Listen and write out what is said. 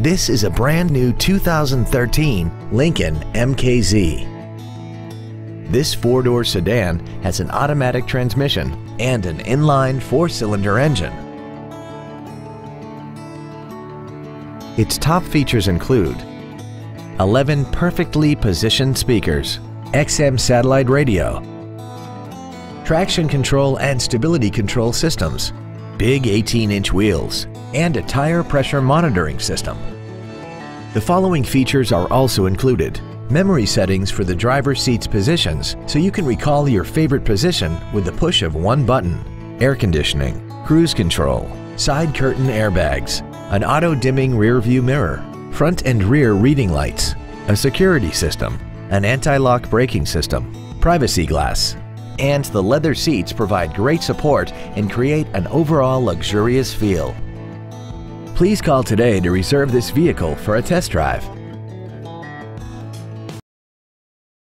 This is a brand new 2013 Lincoln MKZ. This four-door sedan has an automatic transmission and an inline four-cylinder engine. Its top features include 11 perfectly positioned speakers, XM satellite radio, traction control and stability control systems, big 18-inch wheels, and a tire pressure monitoring system. The following features are also included: memory settings for the driver's seat's positions so you can recall your favorite position with the push of one button, air conditioning, cruise control, side curtain airbags, an auto-dimming rear-view mirror, front and rear reading lights, a security system, an anti-lock braking system, privacy glass, and the leather seats provide great support and create an overall luxurious feel. Please call today to reserve this vehicle for a test drive.